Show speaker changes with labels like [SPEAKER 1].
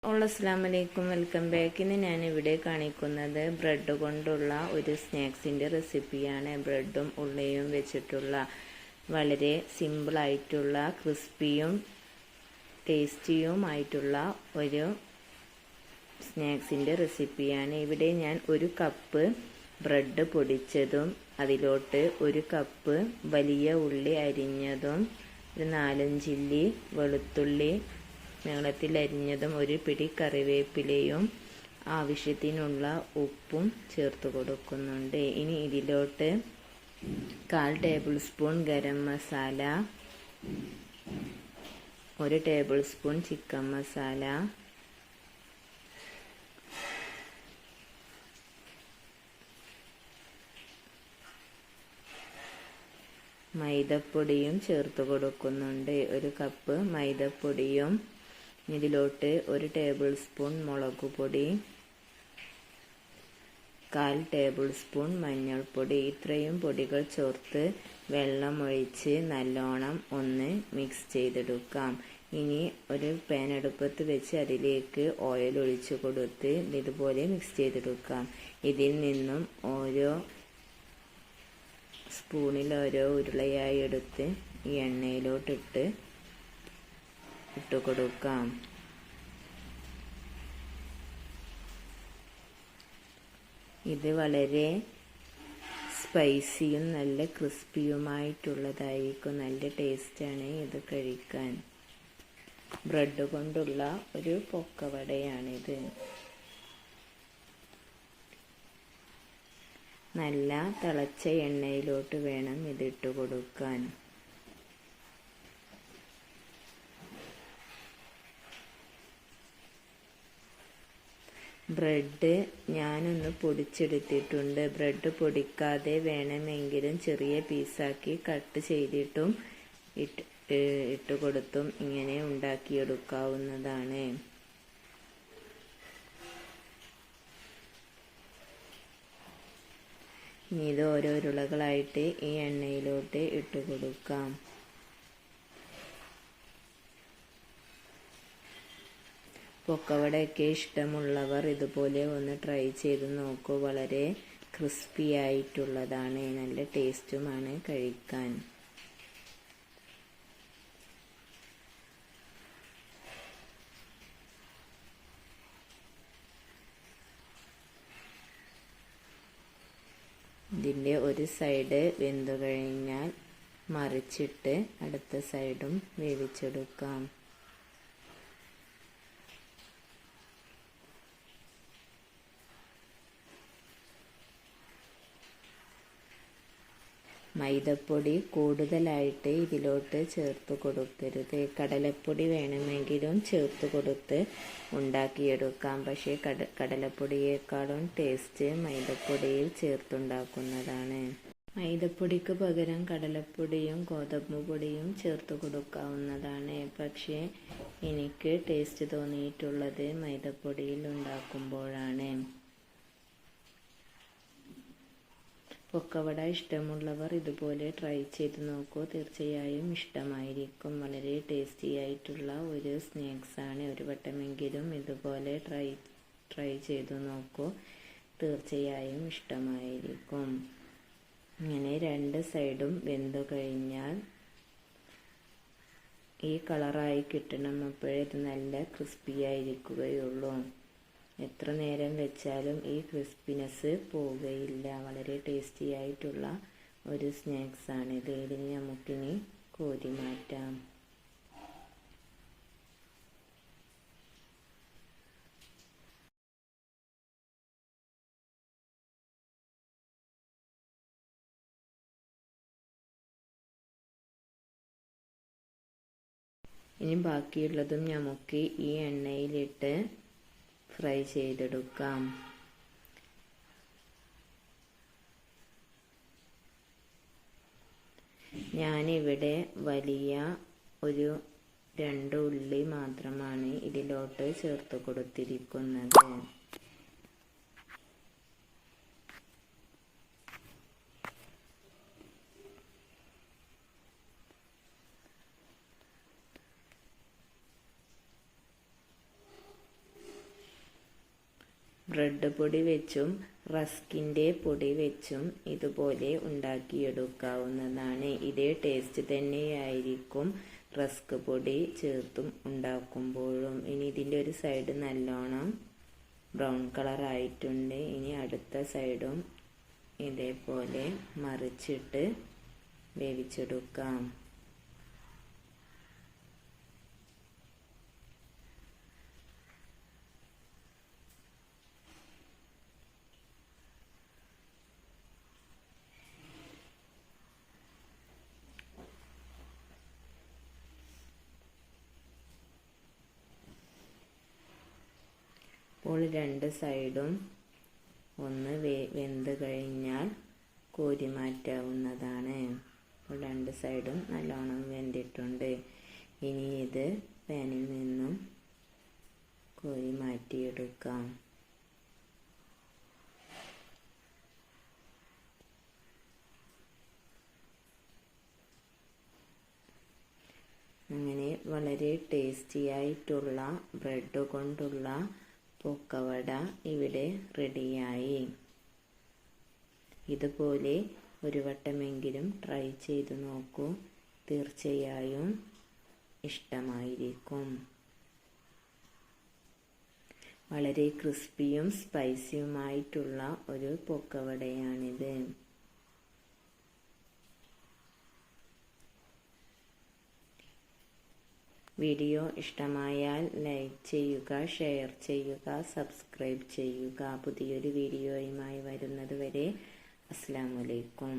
[SPEAKER 1] അസ്സലാമലൈക്കും, welcome back. ഇന്ന് ഞാനിവിടെ കാണിക്കുന്നത് ബ്രെഡ് കൊണ്ടുള്ള ഒരു സ്നാക്സിൻ്റെ റെസിപ്പിയാണ്. ബ്രെഡും ഉള്ളിയും വെച്ചിട്ടുള്ള വളരെ സിമ്പിളായിട്ടുള്ള ക്രിസ്പിയും ടേസ്റ്റിയുമായിട്ടുള്ള ഒരു സ്നാക്സിൻ്റെ റെസിപ്പിയാണ്. ഇവിടെ ഞാൻ ഒരു കപ്പ് ബ്രെഡ് പൊടിച്ചതും അതിലോട്ട് ഒരു കപ്പ് വലിയ ഉള്ളി അരിഞ്ഞതും ഒരു 4-5 ഇല്ലി വെളുത്തുള്ളി നീളത്തിൽ അരിഞ്ഞതും ഒരു പിടി കറിവേപ്പിലയും ആവശ്യത്തിനുള്ള ഉപ്പും ചേർത്ത് കൊടുക്കുന്നുണ്ട്. ഇനി ഇതിലോട്ട് 1/4 tablespoon garam masala, 1 tablespoon chicken masala, മൈദപ്പൊടിയും ചേർത്ത് കൊടുക്കുന്നുണ്ട്. 1 കപ്പ് മൈദപ്പൊടിയും ഇതിലോട്ട് 1 ടേബിൾ സ്പൂൺ മുളക് പൊടി, 1/4 ടേബിൾ സ്പൂൺ മഞ്ഞൾപ്പൊടി. ഇത്രയും പൊടികൾ ചേർത്ത് വെള്ളമൊഴിച്ച് നല്ലോണം ഒന്ന് മിക്സ് ചെയ്തെടുക്കാം. ഇനി ഒരു പാൻ അടുപ്പത്ത് വെച്ച് അതിലേക്ക് ഓയിൽ ഒഴിച്ച് കൊടുത്ത് ഇതുപോലെ മിക്സ് ചെയ്തെടുക്കാം. ഇതിൽ നിന്നും ഓരോ സ്പൂണിൽ ഓരോ ഉരുളയായി എടുത്ത് ഈ എണ്ണയിലോട്ടിട്ട് കൊടുക്കാം. ഇത് വളരെ സ്പൈസിയും നല്ല ക്രിസ്പിയുമായിട്ടുള്ളതായിരിക്കും. നല്ല ടേസ്റ്റാണ് ഇത് കഴിക്കാൻ. ബ്രെഡ് കൊണ്ടുള്ള ഒരു പൊക്കവടയാണിത്. നല്ല തിളച്ച എണ്ണയിലോട്ട് വേണം ഇതിട്ട് കൊടുക്കാൻ. ബ്രെഡ് ഞാനൊന്ന് പൊടിച്ചെടുത്തിട്ടുണ്ട്. ബ്രെഡ് പൊടിക്കാതെ വേണമെങ്കിലും ചെറിയ പീസാക്കി കട്ട് ചെയ്തിട്ടും ഇട്ട് കൊടുത്തും ഇങ്ങനെ ഉണ്ടാക്കിയെടുക്കാവുന്നതാണ്. ഇനി ഇത് ഓരോ ഉരുളകളായിട്ട് ഈ എണ്ണയിലോട്ട് ഇട്ട് കൊടുക്കാം. പൊക്കവടയൊക്കെ ഇഷ്ടമുള്ളവർ ഇതുപോലെ ഒന്ന് ട്രൈ ചെയ്ത് നോക്കൂ. വളരെ ക്രിസ്പി ആയിട്ടുള്ളതാണ്, നല്ല ടേസ്റ്റുമാണ് കഴിക്കാൻ. ഇതിൻ്റെ ഒരു സൈഡ് വെന്തു കഴിഞ്ഞാൽ മറിച്ചിട്ട് അടുത്ത സൈഡും വേവിച്ചെടുക്കാം. മൈദപ്പൊടി കൂടുതലായിട്ട് ഇതിലോട്ട് ചേർത്ത് കൊടുക്കരുത്. കടലപ്പൊടി വേണമെങ്കിലും ചേർത്ത് കൊടുത്ത് ഉണ്ടാക്കിയെടുക്കാം. പക്ഷേ കടലപ്പൊടിയേക്കാളും ടേസ്റ്റ് മൈദപ്പൊടിയിൽ ചേർത്തുണ്ടാക്കുന്നതാണ്. മൈദപ്പൊടിക്ക് പകരം കടലപ്പൊടിയും ഗോതമ്പ് പൊടിയും ചേർത്ത് കൊടുക്കാവുന്നതാണ്. പക്ഷേ എനിക്ക് ടേസ്റ്റ് തോന്നിയിട്ടുള്ളത് മൈദപ്പൊടിയിൽ ഉണ്ടാക്കുമ്പോഴാണ്. പൊക്കവട ഇഷ്ടമുള്ളവർ ഇതുപോലെ ട്രൈ ചെയ്ത് നോക്കൂ. തീർച്ചയായും ഇഷ്ടമായിരിക്കും. വളരെ ടേസ്റ്റി ആയിട്ടുള്ള ഒരു സ്നാക്സാണ്. ഒരു വട്ടമെങ്കിലും ഇതുപോലെ ട്രൈ ചെയ്ത് നോക്കൂ. തീർച്ചയായും ഇഷ്ടമായിരിക്കും. ഇങ്ങനെ 2 സൈഡും വെന്തു കഴിഞ്ഞാൽ ഈ കളറായി കിട്ടണം. അപ്പോഴേ ഇത് നല്ല ക്രിസ്പി ആയിരിക്കുകയുള്ളൂ. എത്ര നേരം വെച്ചാലും ഈ ക്രിസ്പിനെസ് പോവുകയില്ല. വളരെ ടേസ്റ്റി ആയിട്ടുള്ള ഒരു സ്നാക്സാണിത്. ഇതിന് നമുക്കിനി കോരി മാറ്റാം. ഇനി ബാക്കിയുള്ളതും നമുക്ക് ഈ എണ്ണയിലിട്ട് ഫ്രൈ ചെയ്തെടുക്കാം. ഞാനിവിടെ വലിയ ഒരു 2 ഉള്ളി മാത്രമാണ് ഇതിലോട്ട് ചേർത്ത് കൊടുത്തിരിക്കുന്നത്. ബ്രെഡ് പൊടി വെച്ചും റസ്കിൻ്റെ പൊടി വെച്ചും ഇതുപോലെ ഉണ്ടാക്കിയെടുക്കാവുന്നതാണ്. ഇതേ ടേസ്റ്റ് തന്നെയായിരിക്കും റസ്ക് പൊടി ചേർത്തും ഉണ്ടാക്കുമ്പോഴും. ഇനി ഇതിൻ്റെ ഒരു സൈഡ് നല്ലോണം ബ്രൗൺ കളർ ആയിട്ടുണ്ട്. ഇനി അടുത്ത സൈഡും ഇതേപോലെ മറിച്ചിട്ട് വേവിച്ചെടുക്കാം. അപ്പോൾ രണ്ട് സൈഡും ഒന്ന് വെന്ത് കഴിഞ്ഞാൽ കോരി മാറ്റാവുന്നതാണ്. അപ്പോൾ രണ്ട് സൈഡും നല്ലോണം വെന്തിട്ടുണ്ട്. ഇനി ഇത് പാനിൽ നിന്നും കോരി മാറ്റിയെടുക്കാം. അങ്ങനെ വളരെ ടേസ്റ്റിയായിട്ടുള്ള ബ്രെഡ് കൊണ്ടുള്ള പൊക്കവട ഇവിടെ റെഡിയായി. ഇതുപോലെ ഒരു വട്ടമെങ്കിലും ട്രൈ ചെയ്തു നോക്കൂ. തീർച്ചയായും ഇഷ്ടമായിരിക്കും. വളരെ ക്രിസ്പിയും സ്പൈസിയുമായിട്ടുള്ള ഒരു പൊക്കവടയാണിത്. വീഡിയോ ഇഷ്ടമായാൽ ലൈക്ക് ചെയ്യുക, ഷെയർ ചെയ്യുക, സബ്സ്ക്രൈബ് ചെയ്യുക. പുതിയൊരു വീഡിയോയുമായി വരുന്നത് വരെ അസ്സലാമു അലൈക്കും.